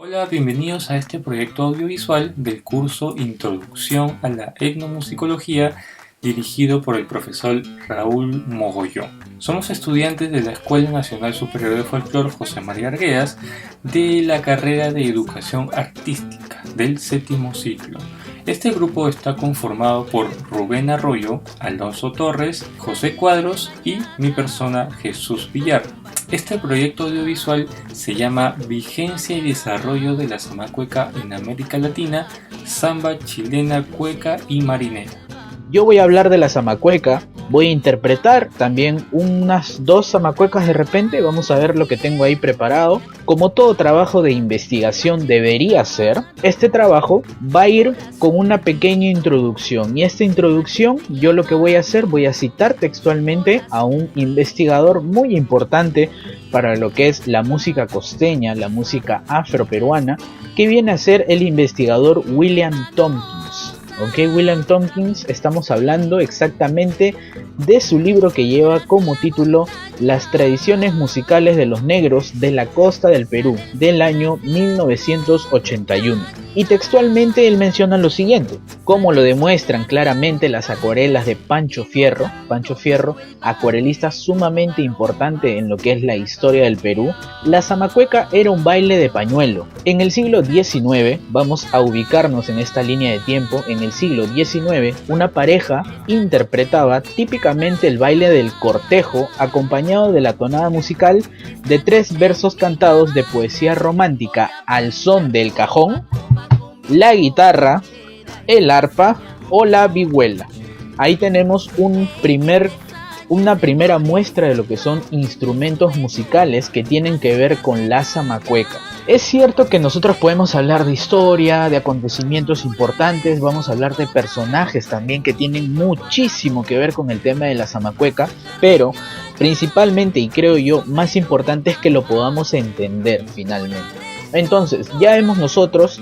Hola, bienvenidos a este proyecto audiovisual del curso Introducción a la Etnomusicología dirigido por el profesor Raúl Mogollón. Somos estudiantes de la Escuela Nacional Superior de Folclore José María Arguedas de la carrera de Educación Artística del séptimo ciclo. Este grupo está conformado por Rubén Arroyo, Alonso Torres, José Cuadros y mi persona Jesús Villar. Este proyecto audiovisual se llama Vigencia y Desarrollo de la Zamacueca en América Latina, Samba Chilena, Cueca y Marinera. Yo voy a hablar de la zamacueca, voy a interpretar también unas dos zamacuecas de repente, vamos a ver lo que tengo ahí preparado. Como todo trabajo de investigación debería ser, este trabajo va a ir con una pequeña introducción, y esta introducción yo lo que voy a hacer, voy a citar textualmente a un investigador muy importante para lo que es la música costeña, la música afroperuana, que viene a ser el investigador William Tompkins. Ok, William Tompkins, estamos hablando exactamente de su libro que lleva como título Las tradiciones musicales de los negros de la costa del Perú, del año 1981. Y textualmente él menciona lo siguiente: como lo demuestran claramente las acuarelas de Pancho Fierro, acuarelista sumamente importante en lo que es la historia del Perú, la zamacueca era un baile de pañuelo. En el siglo XIX, vamos a ubicarnos en esta línea de tiempo, en el siglo XIX, una pareja interpretaba típicamente el baile del cortejo, acompañado de la tonada musical de 3 versos cantados de poesía romántica al son del cajón, la guitarra, el arpa o la vihuela. Ahí tenemos una primera muestra de lo que son instrumentos musicales que tienen que ver con la zamacueca. Es cierto que nosotros podemos hablar de historia, de acontecimientos importantes, vamos a hablar de personajes también que tienen muchísimo que ver con el tema de la zamacueca, pero principalmente, y creo yo más importante, es que lo podamos entender finalmente. Entonces, ya hemos nosotros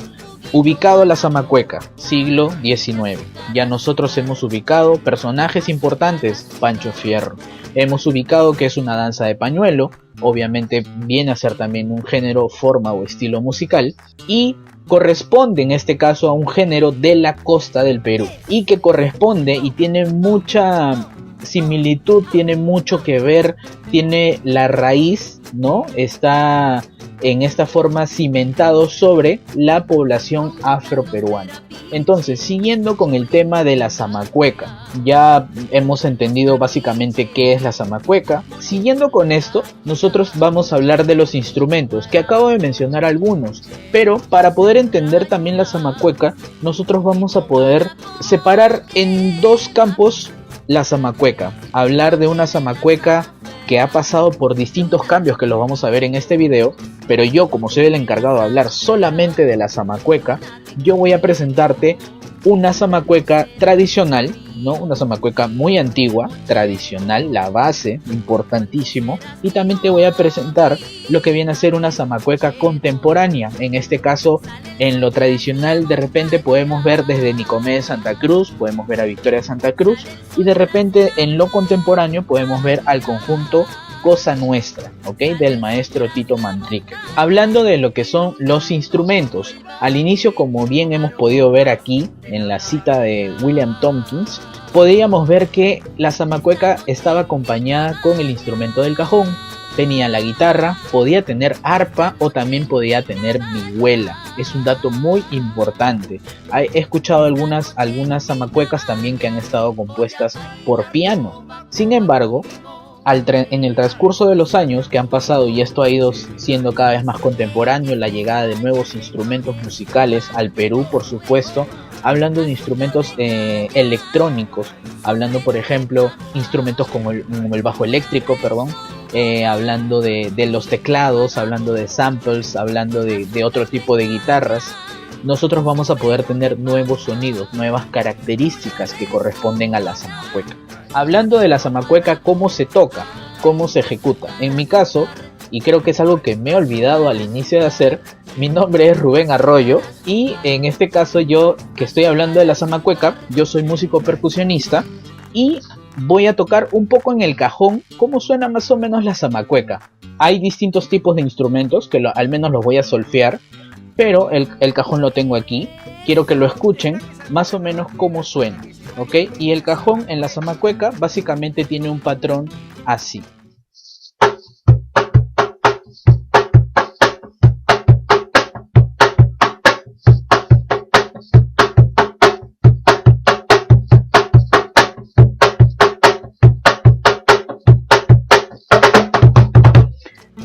ubicado la zamacueca, siglo XIX. Ya nosotros hemos ubicado personajes importantes, Pancho Fierro. Hemos ubicado que es una danza de pañuelo, obviamente viene a ser también un género, forma o estilo musical, y corresponde en este caso a un género de la costa del Perú, y que corresponde y tiene mucha similitud, tiene mucho que ver, tiene la raíz, ¿no? Está en esta forma cimentado sobre la población afroperuana. Entonces, siguiendo con el tema de la zamacueca, ya hemos entendido básicamente qué es la zamacueca. Siguiendo con esto, nosotros vamos a hablar de los instrumentos, que acabo de mencionar algunos, pero para poder entender también la zamacueca, nosotros vamos a poder separar en dos campos la zamacueca. Hablar de una zamacueca que ha pasado por distintos cambios que los vamos a ver en este video, pero yo, como soy el encargado de hablar solamente de la zamacueca, yo voy a presentarte una zamacueca tradicional, ¿no? Una zamacueca muy antigua, tradicional, la base, importantísimo, y también te voy a presentar lo que viene a ser una zamacueca contemporánea. En este caso, en lo tradicional, de repente podemos ver desde Nicomé de Santa Cruz, podemos ver a Victoria de Santa Cruz, y de repente en lo contemporáneo podemos ver al conjunto Cosa Nuestra, ¿ok? Del maestro Tito Manrique. Hablando de lo que son los instrumentos, al inicio, como bien hemos podido ver aquí en la cita de William Tompkins, podíamos ver que la zamacueca estaba acompañada con el instrumento del cajón, tenía la guitarra, podía tener arpa o también podía tener vihuela. Es un dato muy importante. He escuchado algunas zamacuecas también que han estado compuestas por piano. Sin embargo, en el transcurso de los años que han pasado, y esto ha ido siendo cada vez más contemporáneo, la llegada de nuevos instrumentos musicales al Perú, por supuesto, hablando de instrumentos electrónicos, hablando por ejemplo instrumentos como el bajo eléctrico, hablando de los teclados, hablando de samples, hablando de otro tipo de guitarras, nosotros vamos a poder tener nuevos sonidos, nuevas características que corresponden a la zamacueca. Hablando de la zamacueca, ¿cómo se toca? ¿Cómo se ejecuta? En mi caso, y creo que es algo que me he olvidado al inicio de hacer, mi nombre es Rubén Arroyo, y en este caso yo, que estoy hablando de la zamacueca, yo soy músico percusionista, y voy a tocar un poco en el cajón cómo suena más o menos la zamacueca. Hay distintos tipos de instrumentos, que al menos los voy a solfear, pero el cajón lo tengo aquí. Quiero que lo escuchen más o menos cómo suena, ¿ok? Y el cajón en la zamacueca básicamente tiene un patrón así.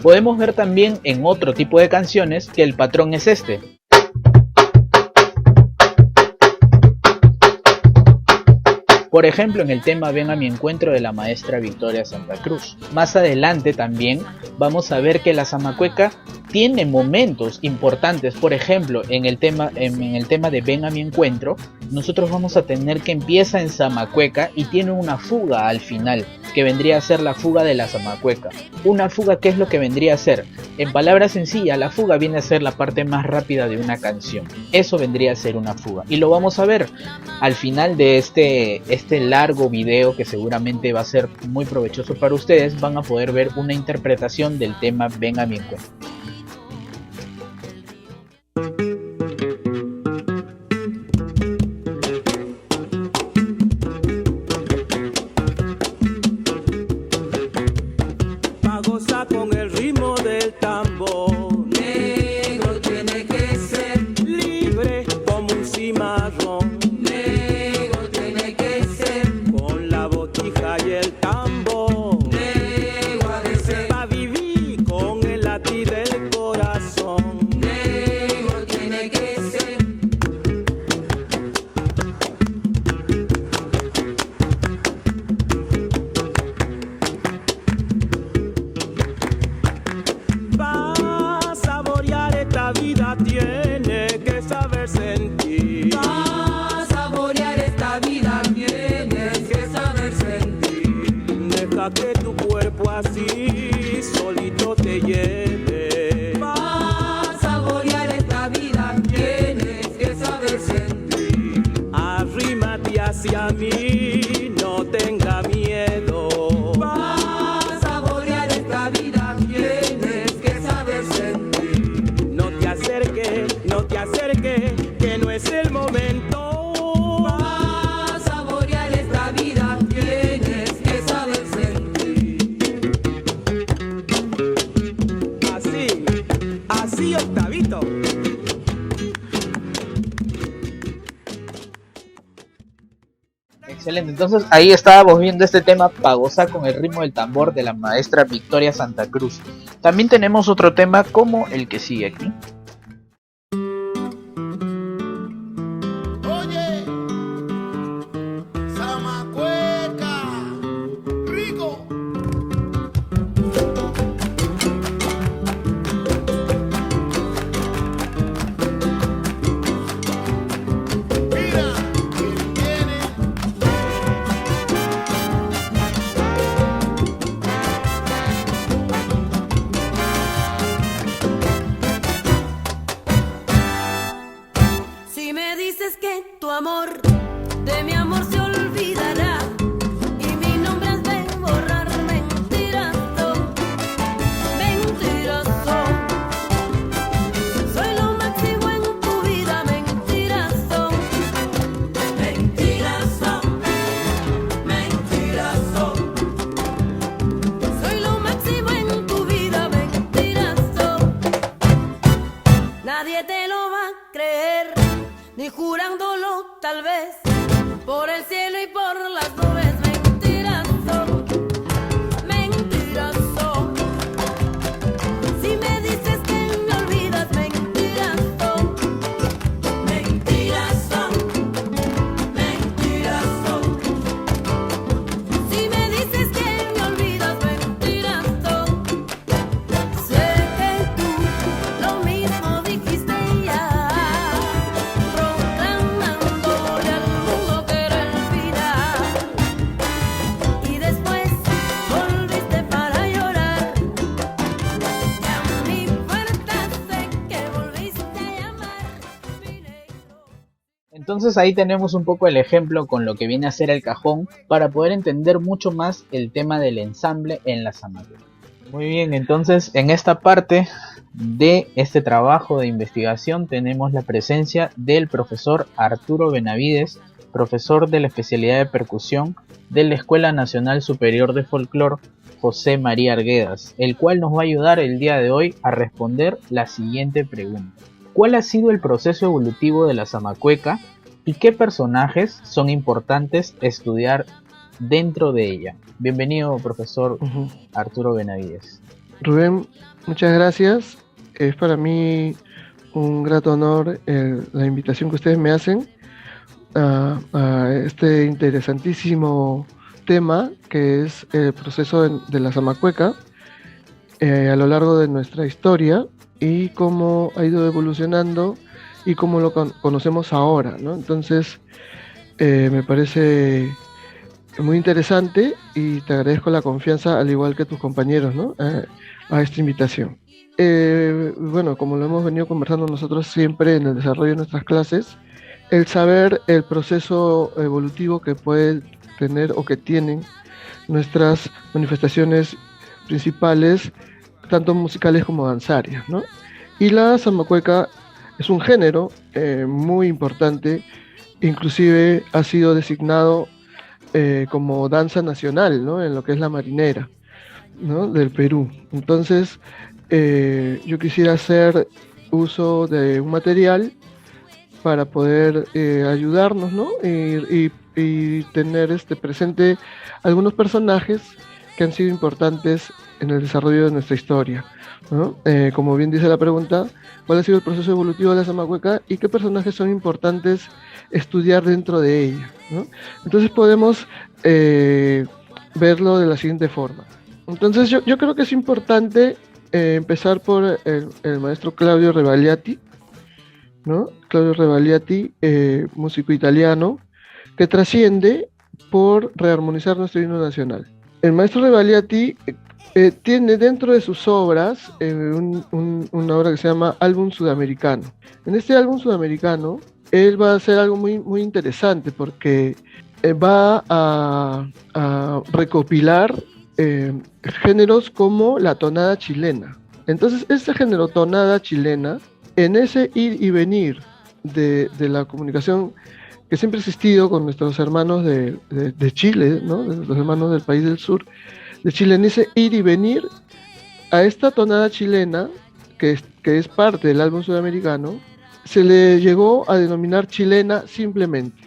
Podemos ver también en otro tipo de canciones que el patrón es este. Por ejemplo, en el tema Ven a mi encuentro de la maestra Victoria Santa Cruz. Más adelante también vamos a ver que la zamacueca tiene momentos importantes. Por ejemplo, en el tema de Ven a mi encuentro, nosotros vamos a tener que empieza en zamacueca y tiene una fuga al final, que vendría a ser la fuga de la zamacueca. Una fuga, ¿qué es lo que vendría a ser? En palabras sencillas, la fuga viene a ser la parte más rápida de una canción. Eso vendría a ser una fuga. Y lo vamos a ver al final de este largo video, que seguramente va a ser muy provechoso para ustedes. Van a poder ver una interpretación del tema Ven a mi encuentro. Con el ritmo del tambor, negro tiene que ser libre como un cimarrón, negro tiene que ser con la botija y el tambor, negro ha de ser pa' vivir con el latir del corazón, negro tiene que ser. Pa' saborear esta vida tienes que saber sentir. Pa' saborear esta vida tienes que saber sentir. Deja que tu cuerpo así solito te lleve. Pa' saborear esta vida tienes que saber sentir. Arrímate hacia mí, no tenga miedo. Pa' saborear esta vida tienes que saber sentir. No te acerques, que no es el momento. Pa' saborear esta vida tienes que saber sentir. Así, Octavito. Excelente, entonces ahí estábamos viendo este tema Pa' gozar con el ritmo del tambor de la maestra Victoria Santa Cruz. También tenemos otro tema como el que sigue aquí. Oye, zamacueca, rico. Mira quién viene. Si me dices que tu amor, de mi amor se olvidará, y mi nombre has de borrar, mentiroso, mentiroso. Soy lo máximo en tu vida, mentiroso, mentiroso, mentiroso. Soy lo máximo en tu vida, mentiroso. Nadie te lo va a creer, ni jurándolo tal vez, por el cielo y por las nubes, mentiroso, mentiroso. Si me dices que me olvidas, mentiroso, mentiroso, mentiroso. Si me dices que me olvidas, mentiroso. Sé que tú lo mismo dijiste ya, proclamándole al mundo que era el final. Y después volviste para llorar, y a mi puerta sé que volviste a llamar, mi negro. Entonces ahí tenemos un poco el ejemplo con lo que viene a ser el cajón para poder entender mucho más el tema del ensamble en la zamacueca. Muy bien, entonces en esta parte de este trabajo de investigación tenemos la presencia del profesor Arturo Benavides, profesor de la especialidad de percusión de la Escuela Nacional Superior de Folclore José María Arguedas, el cual nos va a ayudar el día de hoy a responder la siguiente pregunta. ¿Cuál ha sido el proceso evolutivo de la zamacueca y qué personajes son importantes estudiar dentro de ella? Bienvenido, profesor Ujú. Arturo Benavides. Rubén, muchas gracias. Es para mí un grato honor la invitación que ustedes me hacen a este interesantísimo tema que es el proceso de la zamacueca a lo largo de nuestra historia y cómo ha ido evolucionando y cómo lo conocemos ahora, ¿no? Entonces, me parece muy interesante y te agradezco la confianza, al igual que tus compañeros, ¿no? A esta invitación. Bueno, como lo hemos venido conversando nosotros siempre en el desarrollo de nuestras clases, el saber el proceso evolutivo que puede tener o que tienen nuestras manifestaciones principales, tanto musicales como danzarias, ¿no? Y la zamacueca es un género muy importante, inclusive ha sido designado como danza nacional, ¿no? En lo que es la marinera, ¿no? Del Perú. Entonces, yo quisiera hacer uso de un material para poder ayudarnos, ¿no? Y tener presente algunos personajes que han sido importantes en el desarrollo de nuestra historia, ¿no? Como bien dice la pregunta, ¿cuál ha sido el proceso evolutivo de la zamacueca y qué personajes son importantes estudiar dentro de ella, ¿no? Entonces podemos verlo de la siguiente forma. Entonces yo creo que es importante empezar por el maestro Claudio Rebagliati, ¿no? Claudio Rebagliati, músico italiano, que trasciende por rearmonizar nuestro himno nacional. El maestro Rebagliati tiene dentro de sus obras una obra que se llama Álbum Sudamericano. En este álbum sudamericano, él va a hacer algo muy, muy interesante porque va a recopilar géneros como la tonada chilena. Entonces, este género tonada chilena, en ese ir y venir de la comunicación que siempre ha existido con nuestros hermanos de Chile, ¿no? De los hermanos del país del sur, de Chile, en ese ir y venir a esta tonada chilena, que es parte del álbum sudamericano, se le llegó a denominar chilena simplemente,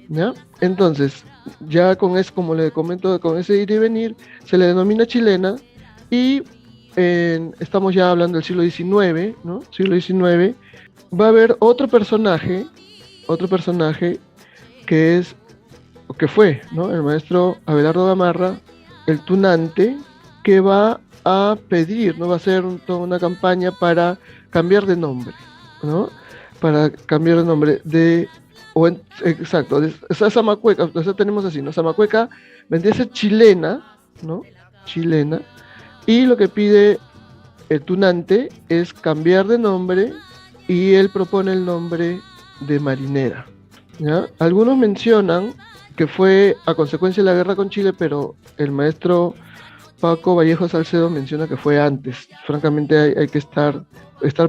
¿ya? Entonces, ya como le comento, con ese ir y venir, se le denomina chilena y estamos ya hablando del siglo XIX, ¿no? Siglo XIX, va a haber otro personaje que fue, ¿no? El maestro Abelardo Gamarra, el tunante, que va a pedir, ¿no? Va a hacer toda una campaña para cambiar de nombre, ¿no? Para cambiar de nombre exacto, esa zamacueca, entonces tenemos así, ¿no? Zamacueca vendría a ser chilena, ¿no? Chilena, y lo que pide el tunante es cambiar de nombre y él propone el nombre de marinera, ¿ya? Algunos mencionan que fue a consecuencia de la guerra con Chile, pero el maestro Paco Vallejo Salcedo menciona que fue antes. Francamente hay que estar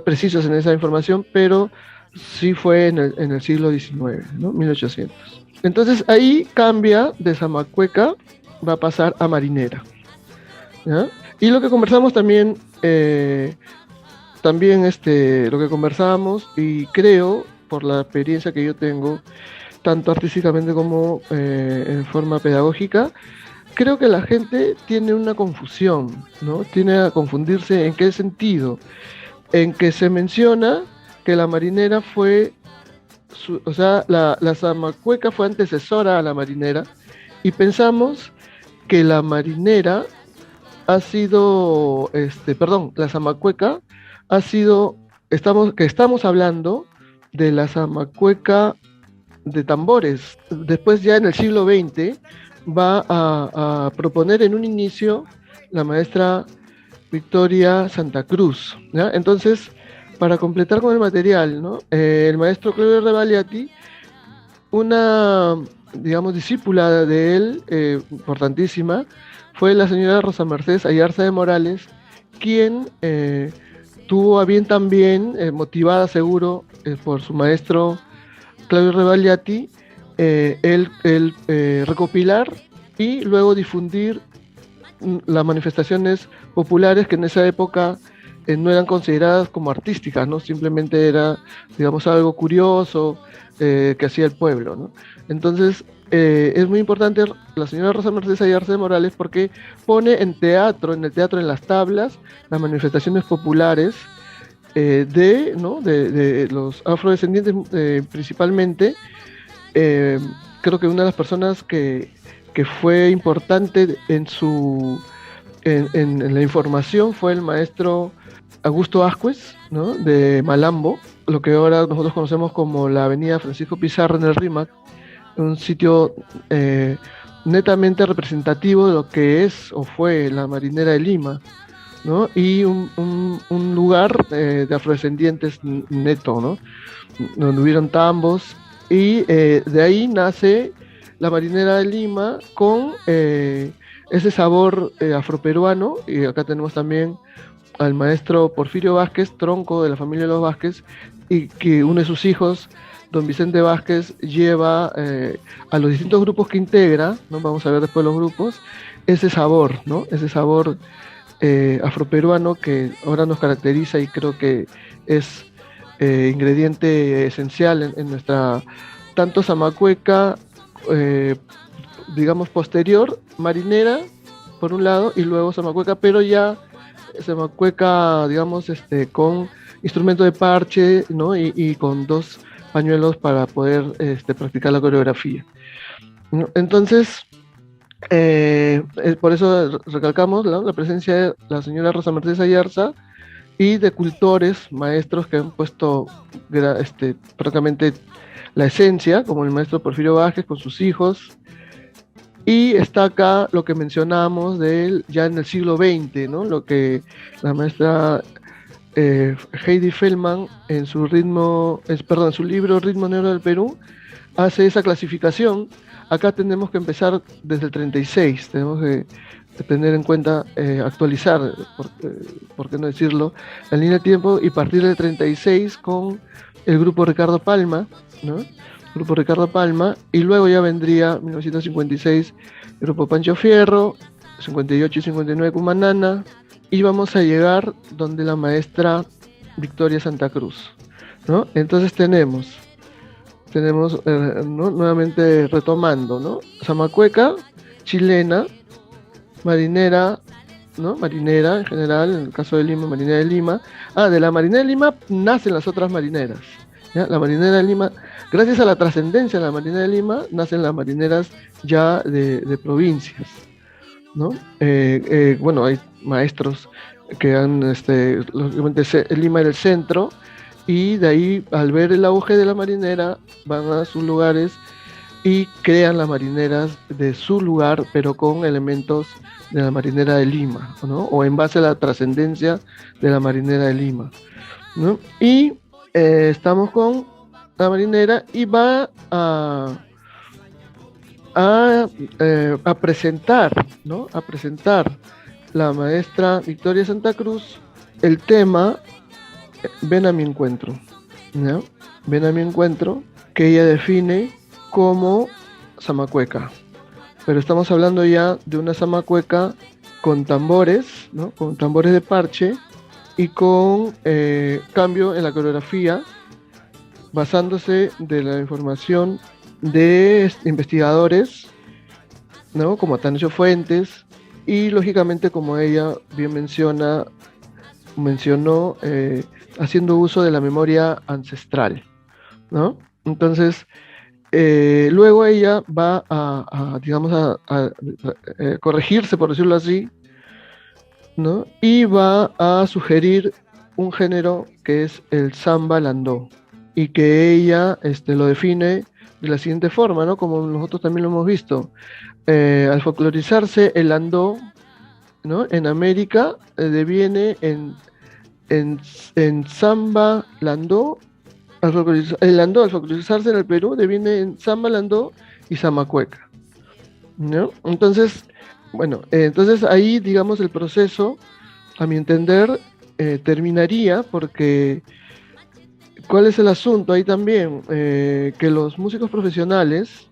precisos en esa información, pero sí fue en el siglo XIX, ¿no? 1800. Entonces ahí cambia de zamacueca, va a pasar a marinera, ¿ya? Y lo que conversamos también, lo que conversábamos, y creo, por la experiencia que yo tengo, tanto artísticamente como en forma pedagógica, creo que la gente tiene una confusión, ¿no? Tiene a confundirse en qué sentido, en que se menciona que la marinera fue, la zamacueca fue antecesora a la marinera, y pensamos que la marinera ha sido, la zamacueca ha sido, estamos hablando de la zamacueca de tambores. Después, ya en el siglo XX, va a proponer en un inicio la maestra Victoria Santa Cruz, ¿ya? Entonces, para completar con el material, ¿no? El maestro Claudio Rebagliati, una, digamos, discípula de él, importantísima, fue la señora Rosa Mercedes Ayarza de Morales, quien tuvo a bien también, motivada seguro por su maestro Claudio Rebagliati, recopilar y luego difundir las manifestaciones populares que en esa época no eran consideradas como artísticas, ¿no? Simplemente era, digamos, algo curioso que hacía el pueblo, ¿no? Entonces, es muy importante la señora Rosa Mercedes Ayarza de Morales porque pone en el teatro, en las tablas, las manifestaciones populares ¿no? de los afrodescendientes principalmente. Creo que una de las personas que fue importante en la información fue el maestro Augusto Ascuez, ¿no? De Malambo, lo que ahora nosotros conocemos como la avenida Francisco Pizarro en el Rímac, un sitio netamente representativo de lo que es o fue la Marinera de Lima, ¿no? Y un lugar de afrodescendientes neto, ¿no? Donde hubieron tambos, y de ahí nace la Marinera de Lima con ese sabor afroperuano. Y acá tenemos también al maestro Porfirio Vázquez, tronco de la familia de los Vázquez, y que uno de sus hijos, don Vicente Vázquez, lleva a los distintos grupos que integra, ¿no? Vamos a ver después los grupos, ese sabor, ¿no? Ese sabor afroperuano que ahora nos caracteriza y creo que es ingrediente esencial en nuestra, tanto zamacueca, digamos posterior, marinera, por un lado, y luego zamacueca, pero ya zamacueca, digamos, con instrumento de parche, ¿no? Y con 2 pañuelos para poder practicar la coreografía, ¿no? Entonces, por eso recalcamos la presencia de la señora Rosa Mercedes Ayarza y de cultores, maestros que han puesto prácticamente la esencia, como el maestro Porfirio Vázquez con sus hijos. Y está acá lo que mencionamos de él ya en el siglo XX, ¿no? Lo que la maestra Heidi Feldman en su su libro Ritmo Negro del Perú hace esa clasificación. Acá tenemos que empezar desde el 36, tenemos que tener en cuenta, actualizar, por qué no decirlo, la línea de tiempo, y partir del 36 con el grupo Ricardo Palma, ¿no? Grupo Ricardo Palma, y luego ya vendría 1956 el grupo Pancho Fierro, 58 y 59 Cumanana, y vamos a llegar donde la maestra Victoria Santa Cruz, ¿no? Entonces tenemos ¿no? Nuevamente retomando, ¿no? Zamacueca, chilena, marinera, ¿no? Marinera en general, en el caso de Lima, Marinera de Lima. De la Marinera de Lima nacen las otras marineras, ¿ya? La Marinera de Lima, gracias a la trascendencia de la Marinera de Lima, nacen las marineras ya de provincias, ¿no? Bueno, hay maestros que han, lógicamente, Lima era el centro, y de ahí, al ver el auge de la marinera, van a sus lugares y crean las marineras de su lugar, pero con elementos de la Marinera de Lima, ¿no? O en base a la trascendencia de la Marinera de Lima, ¿no? Y estamos con la marinera, y va a presentar, ¿no? A presentar la maestra Victoria Santa Cruz el tema Ven a mi encuentro, ¿no? Ven a mi encuentro, que ella define como zamacueca. Pero estamos hablando ya de una zamacueca con tambores, ¿no? Con tambores de parche y con cambio en la coreografía, basándose de la información de investigadores, ¿no? Como Atanasio Fuentes, y lógicamente, como ella bien mencionó, haciendo uso de la memoria ancestral, ¿no? Entonces, luego ella va digamos, a corregirse, por decirlo así, ¿no? Y va a sugerir un género que es el samba landó, y que ella lo define de la siguiente forma, ¿no? Como nosotros también lo hemos visto. Al folclorizarse el landó, ¿no? En América deviene en samba landó. El landó, al folclorizarse en el Perú, deviene en samba landó y zamacueca, ¿no? Entonces, Bueno, entonces ahí, digamos, el proceso, a mi entender, terminaría porque ¿cuál es el asunto? Ahí también, que los músicos profesionales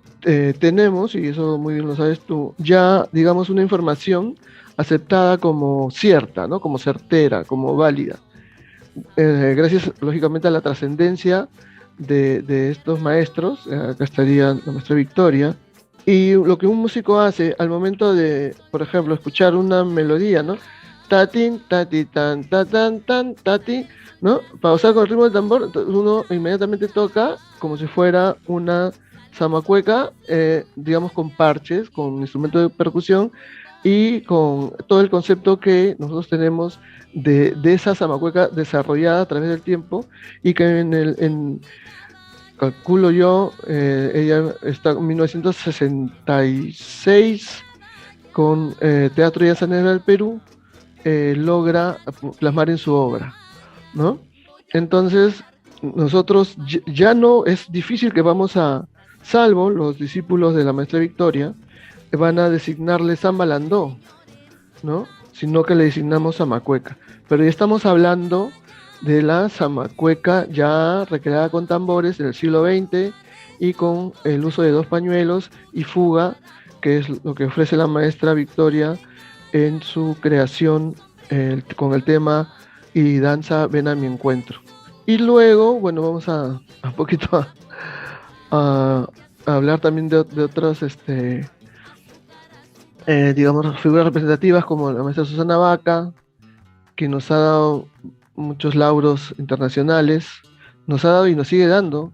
tenemos, y eso muy bien lo sabes tú, ya, digamos, una información aceptada como cierta, ¿no? Como certera, como válida. Gracias, lógicamente, a la trascendencia de estos maestros, acá estaría la maestra Victoria, y lo que un músico hace al momento de, por ejemplo, escuchar una melodía, ¿no? Tatin, tati, tan, ta, tan, tati, ¿no? Pausar con el ritmo del tambor, uno inmediatamente toca como si fuera una zamacueca, digamos con parches, con instrumentos de percusión y con todo el concepto que nosotros tenemos de esa zamacueca desarrollada a través del tiempo y que calculo yo, ella está en 1966 con Teatro Llanera del Perú, logra plasmar en su obra, ¿no? Entonces, nosotros ya no es difícil que vamos a, salvo los discípulos de la maestra Victoria, que van a designarle Samba Landó, ¿no? Sino que le designamos Zamacueca. Pero ya estamos hablando de la zamacueca ya recreada con tambores en el siglo XX y con el uso de dos pañuelos y fuga, que es lo que ofrece la maestra Victoria en su creación con el tema Y danza, ven a mi encuentro. Y luego, bueno, vamos a un poquito a hablar también de otros, digamos, figuras representativas como la maestra Susana Vaca, que nos ha dado muchos lauros internacionales, nos ha dado y nos sigue dando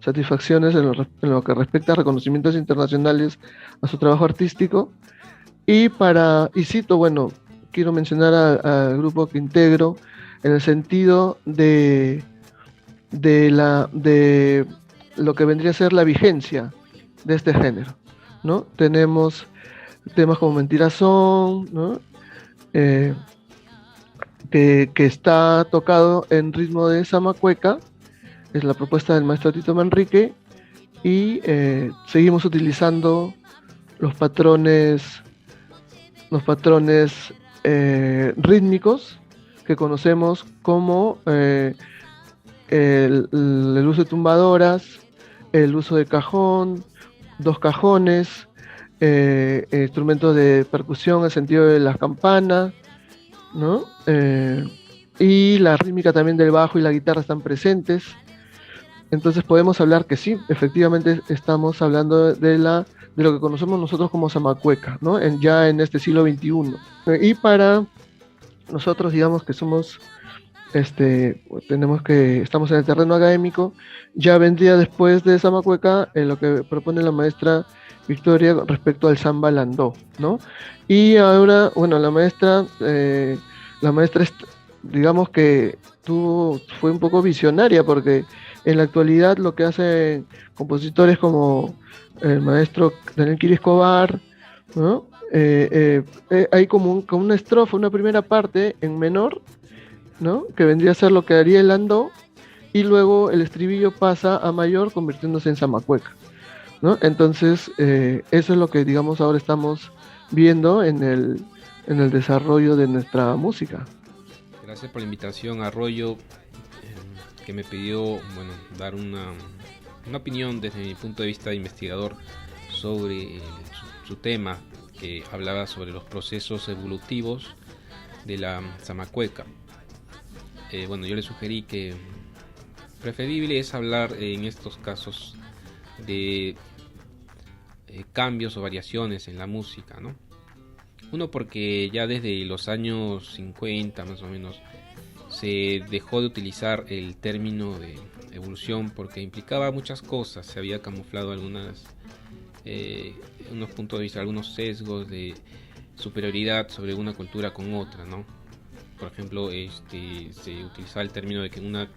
satisfacciones en lo que respecta a reconocimientos internacionales a su trabajo artístico. Y cito, bueno, quiero mencionar al grupo que integro en el sentido de lo que vendría a ser la vigencia de este género, ¿no? Tenemos temas como Mentirasón, ¿no? Que está tocado en ritmo de zamacueca, es la propuesta del maestro Tito Manrique, y seguimos utilizando los patrones rítmicos que conocemos como el uso de tumbadoras, el uso de cajón, dos cajones, instrumentos de percusión en el sentido de las campanas, ¿no? Y la rítmica también del bajo y la guitarra están presentes. Entonces podemos hablar que sí, efectivamente estamos hablando de lo que conocemos nosotros como zamacueca, ¿no? Ya en este siglo XXI. Y para nosotros, digamos que somos, estamos en el terreno académico, ya vendría después de zamacueca lo que propone la maestra Victoria respecto al samba landó, ¿no? Y ahora, bueno, la maestra, digamos que fue un poco visionaria, porque en la actualidad lo que hacen compositores como el maestro Daniel Quiri Escobar, ¿no? Hay como una estrofa, una primera parte en menor, ¿no? Que vendría a ser lo que haría el landó, y luego el estribillo pasa a mayor convirtiéndose en zamacueca, ¿no? Entonces, eso es lo que, digamos, ahora estamos viendo en el desarrollo de nuestra música. Gracias por la invitación, Arroyo, que me pidió, bueno, dar una opinión desde mi punto de vista de investigador sobre su tema, que hablaba sobre los procesos evolutivos de la zamacueca. Bueno, yo le sugerí que preferible es hablar en estos casos de cambios o variaciones en la música, ¿no? Uno, porque ya desde los años 50 más o menos se dejó de utilizar el término de evolución porque implicaba muchas cosas, se había camuflado unos puntos de vista, algunos sesgos de superioridad sobre una cultura con otra, ¿no? Por ejemplo, se utilizaba el término de que una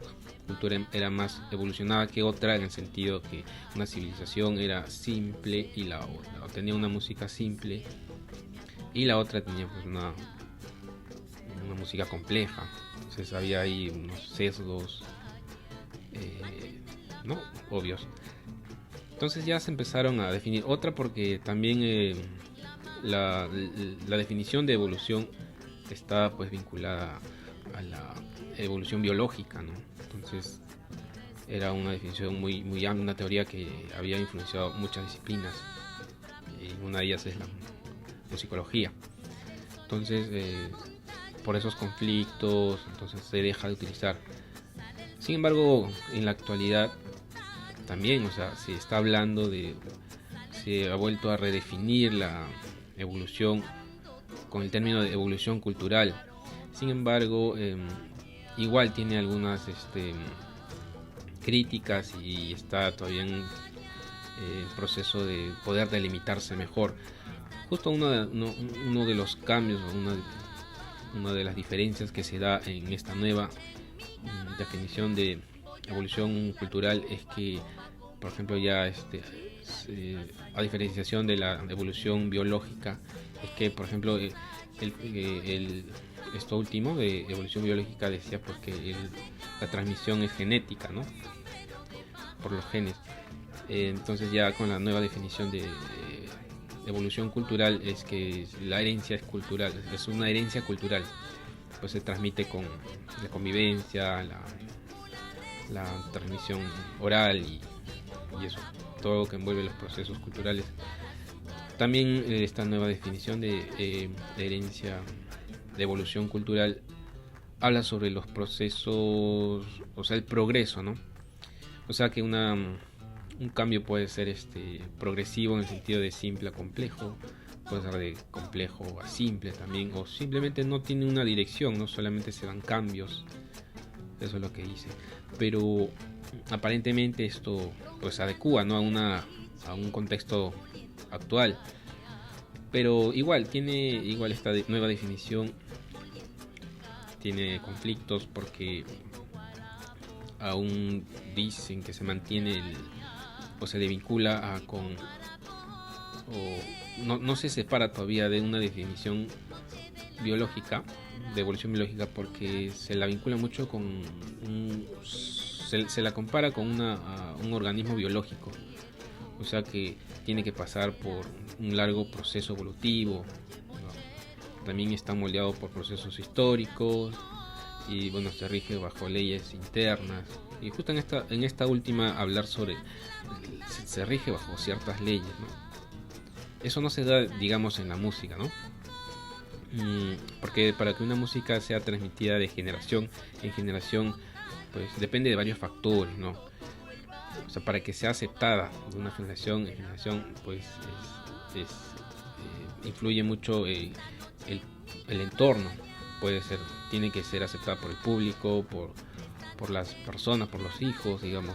cultura era más evolucionada que otra, en el sentido que una civilización era simple y la otra tenía una música simple y la otra tenía pues una música compleja. Entonces había ahí unos sesgos no obvios. Entonces ya se empezaron a definir otra, porque también la definición de evolución está pues vinculada a la evolución biológica, ¿no? Entonces era una definición muy amplia, una teoría que había influenciado muchas disciplinas, y una de ellas es la psicología. Entonces por esos conflictos entonces se deja de utilizar. Sin embargo, en la actualidad también, o sea, se ha vuelto a redefinir la evolución con el término de evolución cultural. Sin embargo, igual tiene algunas críticas y está todavía en proceso de poder delimitarse mejor. Justo uno de los cambios, una de las diferencias que se da en esta nueva definición de evolución cultural es que, por ejemplo, ya a diferenciación de la evolución biológica, es que, por ejemplo, esto último de evolución biológica decía pues que la transmisión es genética, ¿no? Por los genes. Entonces ya con la nueva definición de evolución cultural es que la herencia es cultural, es una herencia cultural, pues se transmite con la convivencia, la transmisión oral y eso, todo lo que envuelve los procesos culturales. También esta nueva definición de herencia, de evolución cultural, habla sobre los procesos, o sea, el progreso, ¿no? O sea que un cambio puede ser progresivo en el sentido de simple a complejo, puede ser de complejo a simple también, o simplemente no tiene una dirección, no solamente se dan cambios. Eso es lo que dice. Pero aparentemente esto pues adecua, ¿no? a un contexto actual. Pero igual esta nueva definición tiene conflictos porque aún dicen que se mantiene o se le vincula no se separa todavía de una definición biológica, de evolución biológica, porque se la vincula mucho con se la compara con un organismo biológico, o sea que tiene que pasar por un largo proceso evolutivo, ¿no? También está moldeado por procesos históricos y bueno, se rige bajo leyes internas, y justo en esta última hablar sobre se rige bajo ciertas leyes, ¿no? Eso no se da, digamos, en la música, ¿no? Porque para que una música sea transmitida de generación en generación, pues depende de varios factores, ¿no? O sea, para que sea aceptada de una generación en generación, pues influye mucho el entorno. Tiene que ser aceptada por el público, por las personas, por los hijos, digamos.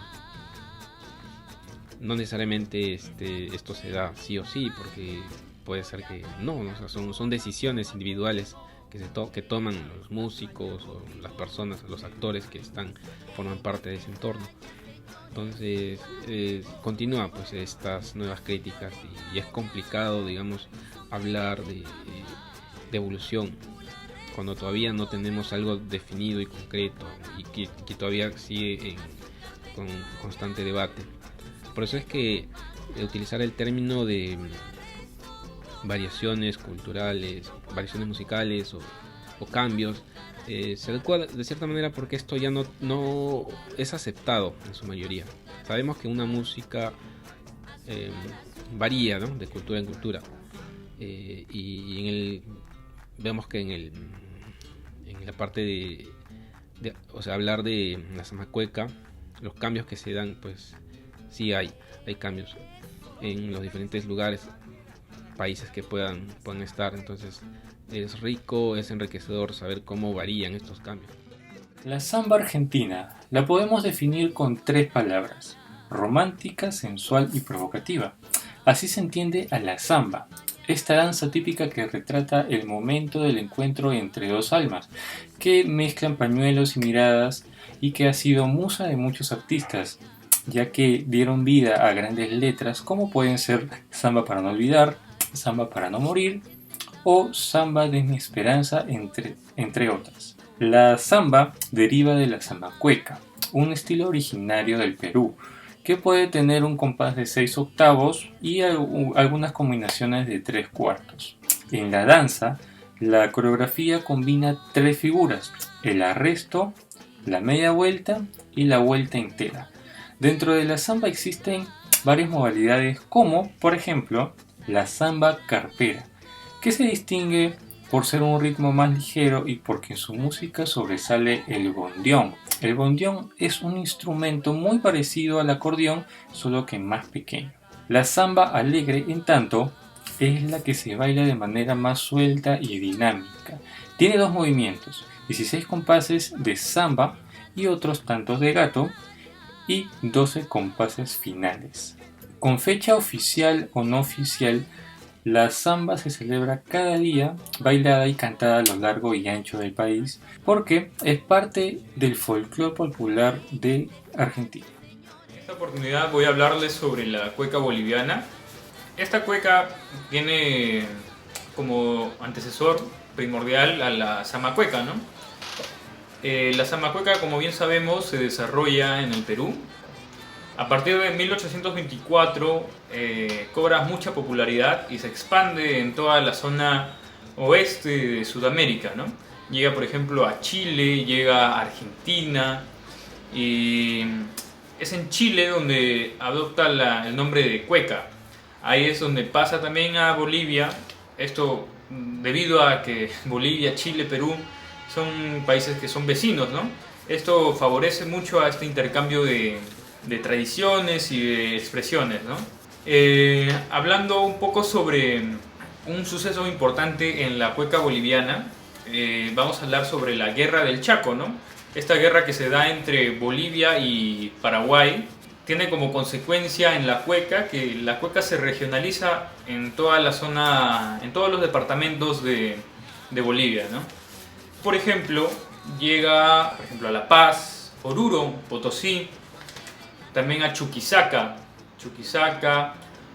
No necesariamente esto se da sí o sí, porque puede ser que no, o sea, son decisiones individuales que toman los músicos o las personas, los actores que forman parte de ese entorno. Entonces continúa pues estas nuevas críticas y es complicado, digamos, hablar de evolución cuando todavía no tenemos algo definido y concreto y que todavía sigue con constante debate. Por eso es que utilizar el término de variaciones culturales, variaciones musicales o cambios se adecua de cierta manera, porque esto ya no es aceptado en su mayoría. Sabemos que una música varía, ¿no? De cultura en cultura, y vemos que en la parte de o sea, hablar de la zamacueca, los cambios que se dan, pues sí hay cambios en los diferentes lugares, países que puedan estar. Entonces es rico, es enriquecedor saber cómo varían estos cambios. La samba argentina la podemos definir con 3 palabras: romántica, sensual y provocativa. Así se entiende a la samba, esta danza típica que retrata el momento del encuentro entre dos almas, que mezclan pañuelos y miradas, y que ha sido musa de muchos artistas, ya que dieron vida a grandes letras como pueden ser Samba para no olvidar, Samba para no morir o Samba de mi esperanza, entre otras. La samba deriva de la zamacueca, un estilo originario del Perú, que puede tener un compás de 6 octavos y algunas combinaciones de 3 cuartos. En la danza, la coreografía combina 3 figuras: el arresto, la media vuelta y la vuelta entera. Dentro de la samba existen varias modalidades como, por ejemplo, la samba carpera, que se distingue por ser un ritmo más ligero y porque en su música sobresale el bondión. El bondión es un instrumento muy parecido al acordeón, solo que más pequeño. La samba alegre, en tanto, es la que se baila de manera más suelta y dinámica. Tiene 2 movimientos, 16 compases de samba y otros tantos de gato, y 12 compases finales. Con fecha oficial o no oficial, la samba se celebra cada día, bailada y cantada a lo largo y ancho del país, porque es parte del folclore popular de Argentina. En esta oportunidad voy a hablarles sobre la cueca boliviana. Esta cueca tiene como antecesor primordial a la zamacueca, ¿no? La zamacueca, como bien sabemos, se desarrolla en el Perú. A partir de 1824 cobra mucha popularidad y se expande en toda la zona oeste de Sudamérica, ¿no? Llega, por ejemplo, a Chile, llega a Argentina, y es en Chile donde adopta el nombre de cueca. Ahí es donde pasa también a Bolivia. Esto debido a que Bolivia, Chile, Perú son países que son vecinos, ¿no? Esto favorece mucho a este intercambio de tradiciones y de expresiones, ¿no? Hablando un poco sobre un suceso importante en la cueca boliviana, vamos a hablar sobre la Guerra del Chaco, ¿no? Esta guerra que se da entre Bolivia y Paraguay tiene como consecuencia en la cueca que la cueca se regionaliza en toda la zona, en todos los departamentos de Bolivia, ¿no? Por ejemplo, llega a La Paz, Oruro, Potosí, también a Chuquisaca,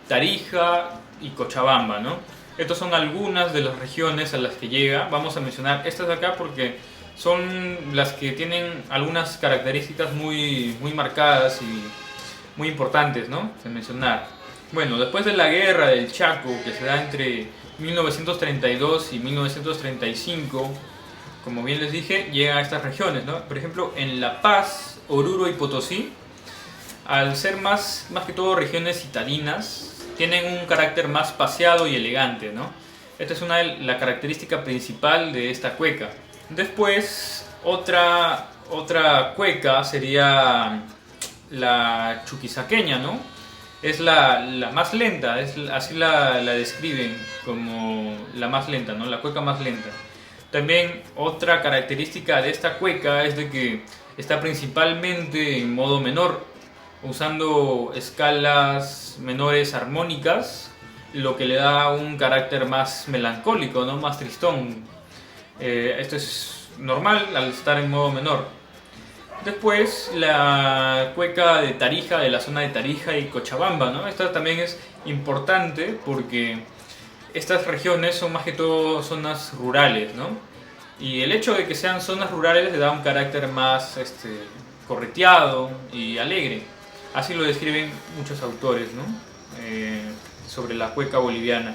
Tarija y Cochabamba, ¿no? Estas son algunas de las regiones a las que llega. Vamos a mencionar estas de acá porque son las que tienen algunas características muy marcadas y muy importantes, ¿no? De mencionar. Bueno, después de la guerra del Chaco, que se da entre 1932 y 1935, como bien les dije, llega a estas regiones, ¿no? Por ejemplo, en La Paz, Oruro y Potosí, al ser más que todo regiones citadinas, tienen un carácter más paseado y elegante, ¿no? Esta es la característica principal de esta cueca. Después, otra cueca sería la chuquisaqueña, ¿no? Es la más lenta, así la describen como la más lenta, ¿no? La cueca más lenta. También otra característica de esta cueca es de que está principalmente en modo menor, usando escalas menores armónicas, lo que le da un carácter más melancólico, ¿no? Más tristón. Esto es normal al estar en modo menor. Después la cueca de Tarija, de la zona de Tarija y Cochabamba, ¿no? Esta también es importante porque estas regiones son más que todo zonas rurales, ¿no? Y el hecho de que sean zonas rurales le da un carácter más correteado y alegre. Así lo describen muchos autores, ¿no? Sobre la cueca boliviana.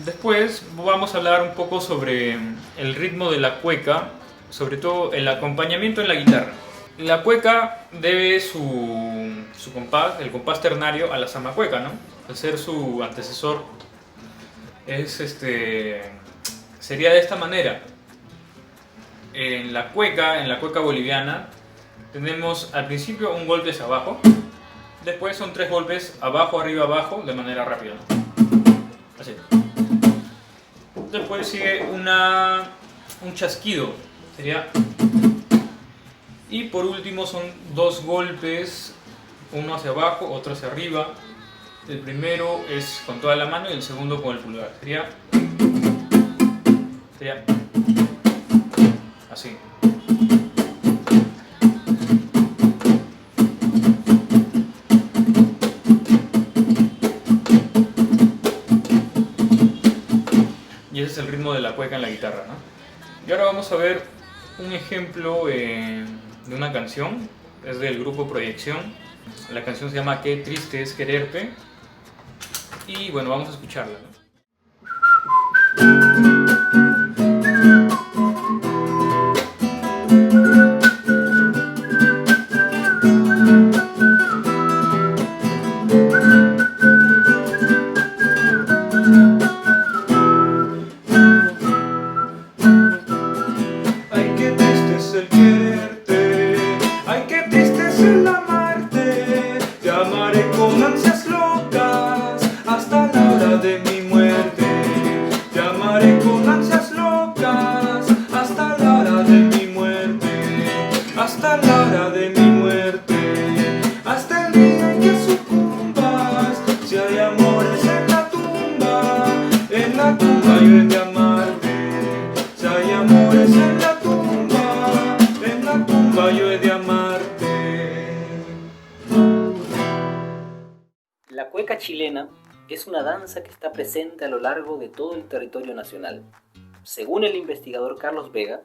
Después vamos a hablar un poco sobre el ritmo de la cueca, sobre todo el acompañamiento en la guitarra. La cueca debe su compás, el compás ternario, a la zamacueca, ¿no? Al ser su antecesor, sería de esta manera. En la cueca boliviana, tenemos al principio un golpe hacia abajo, después son 3 golpes abajo, arriba, abajo, de manera rápida, ¿no? Así. Después sigue un chasquido, sería. Y por último son 2 golpes, uno hacia abajo, otro hacia arriba. El primero es con toda la mano y el segundo con el pulgar. Sería así. Y ese es el ritmo de la cueca en la guitarra, ¿no? Y ahora vamos a ver un ejemplo de una canción. Es del grupo Proyección. La canción se llama Qué triste es quererte. Y bueno, vamos a escucharla, ¿no? Ay, qué triste es el quererte, ay, qué triste es el amarte. Te amaré con ansias locas hasta la hora de mi muerte. Te amaré con ansias locas hasta la hora de mi muerte. Hasta la hora de mi muerte. Hasta el día en que sucumbas. Si hay amores en la tumba yo he de amarte. Si hay amores en la tumba yo he de amarte. La cueca chilena es una danza que está presente a lo largo de todo el territorio nacional. Según el investigador Carlos Vega,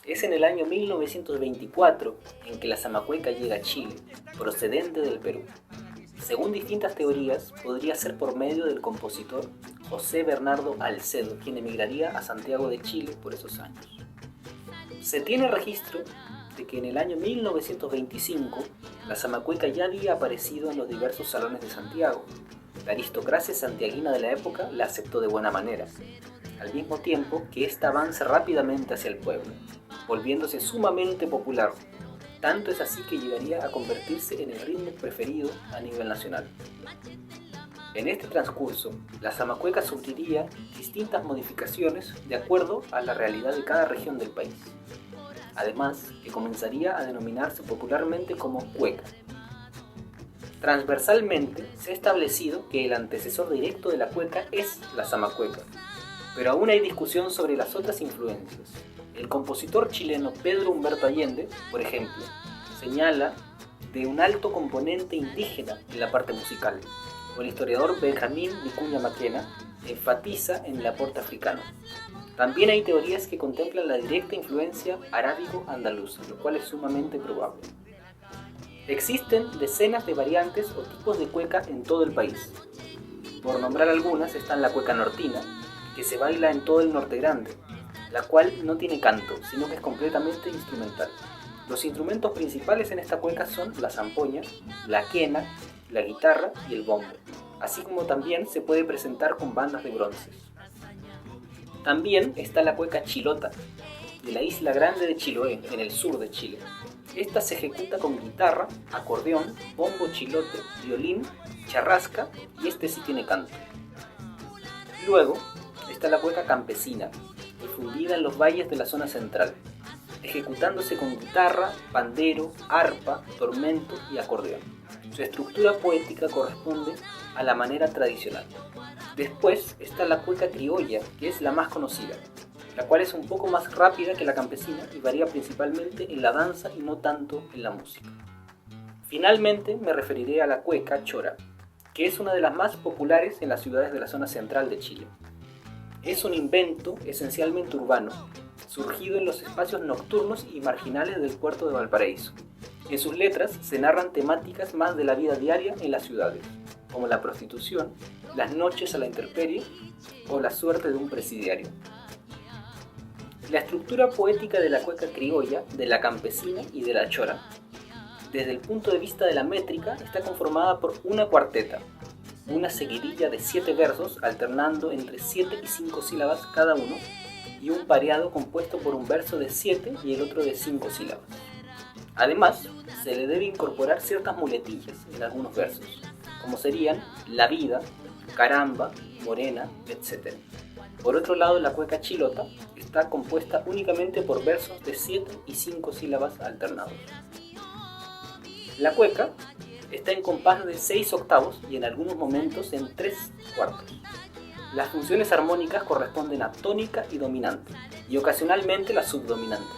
es en el año 1924 en que la zamacueca llega a Chile, procedente del Perú. Según distintas teorías, podría ser por medio del compositor José Bernardo Alcedo, quien emigraría a Santiago de Chile por esos años. Se tiene registro de que en el año 1925 la zamacueca ya había aparecido en los diversos salones de Santiago. La aristocracia santiaguina de la época la aceptó de buena manera, al mismo tiempo que ésta avanza rápidamente hacia el pueblo, volviéndose sumamente popular. Tanto es así que llegaría a convertirse en el ritmo preferido a nivel nacional. En este transcurso, la zamacueca sufriría distintas modificaciones de acuerdo a la realidad de cada región del país. Además, que comenzaría a denominarse popularmente como cueca. Transversalmente, se ha establecido que el antecesor directo de la cueca es la zamacueca, pero aún hay discusión sobre las otras influencias. El compositor chileno Pedro Humberto Allende, por ejemplo, señala de un alto componente indígena en la parte musical, o el historiador Benjamín Vicuña Maquena enfatiza en el aporte africano. También hay teorías que contemplan la directa influencia arábigo-andaluza, lo cual es sumamente probable. Existen decenas de variantes o tipos de cueca en todo el país. Por nombrar algunas están la cueca nortina, que se baila en todo el norte grande, la cual no tiene canto, sino que es completamente instrumental. Los instrumentos principales en esta cueca son la zampoña, la quena, la guitarra y el bombo, así como también se puede presentar con bandas de bronces. También está la cueca chilota, de la isla grande de Chiloé, en el sur de Chile. Esta se ejecuta con guitarra, acordeón, bombo chilote, violín, charrasca y este sí tiene canto. Luego está la cueca campesina, difundida en los valles de la zona central, ejecutándose con guitarra, pandero, arpa, tormento y acordeón. Su estructura poética corresponde a la manera tradicional. Después está la cueca criolla, que es la más conocida, la cual es un poco más rápida que la campesina y varía principalmente en la danza y no tanto en la música. Finalmente me referiré a la cueca chora, que es una de las más populares en las ciudades de la zona central de Chile. Es un invento esencialmente urbano, surgido en los espacios nocturnos y marginales del puerto de Valparaíso. En sus letras se narran temáticas más de la vida diaria en las ciudades, como la prostitución, las noches a la intemperie o la suerte de un presidiario. La estructura poética de la cueca criolla, de la campesina y de la chora, desde el punto de vista de la métrica, está conformada por una cuarteta, una seguidilla de 7 versos alternando entre 7 y 5 sílabas cada uno, y un pareado compuesto por un verso de 7 y el otro de 5 sílabas. Además, se le debe incorporar ciertas muletillas en algunos versos, como serían la vida, caramba, morena, etc. Por otro lado, la cueca chilota está compuesta únicamente por versos de 7 y 5 sílabas alternados. La cueca está en compás de 6 octavos y en algunos momentos en 3 cuartos. Las funciones armónicas corresponden a tónica y dominante, y ocasionalmente la subdominante.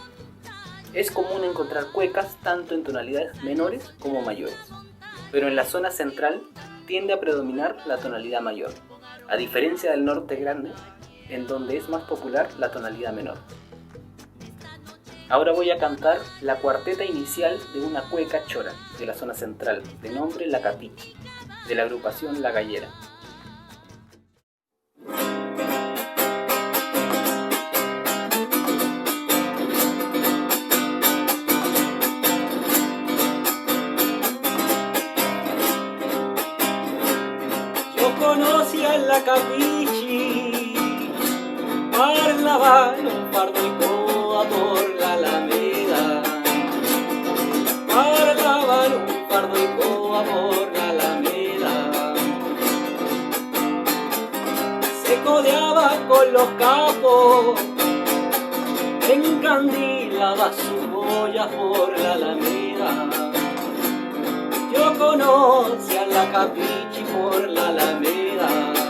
Es común encontrar cuecas tanto en tonalidades menores como mayores, pero en la zona central tiende a predominar la tonalidad mayor, a diferencia del norte grande, en donde es más popular la tonalidad menor. Ahora voy a cantar la cuarteta inicial de una cueca chora de la zona central, de nombre La Capichi, de la agrupación La Gallera. Yo conocí a La Capichi, parlaban un fardo y coa por la Alameda. Parlaban un fardo y coa por la Alameda. Se codeaba con los capos, encandilaba sus boyas por la Alameda. Yo conocí a La Capichi por la Alameda.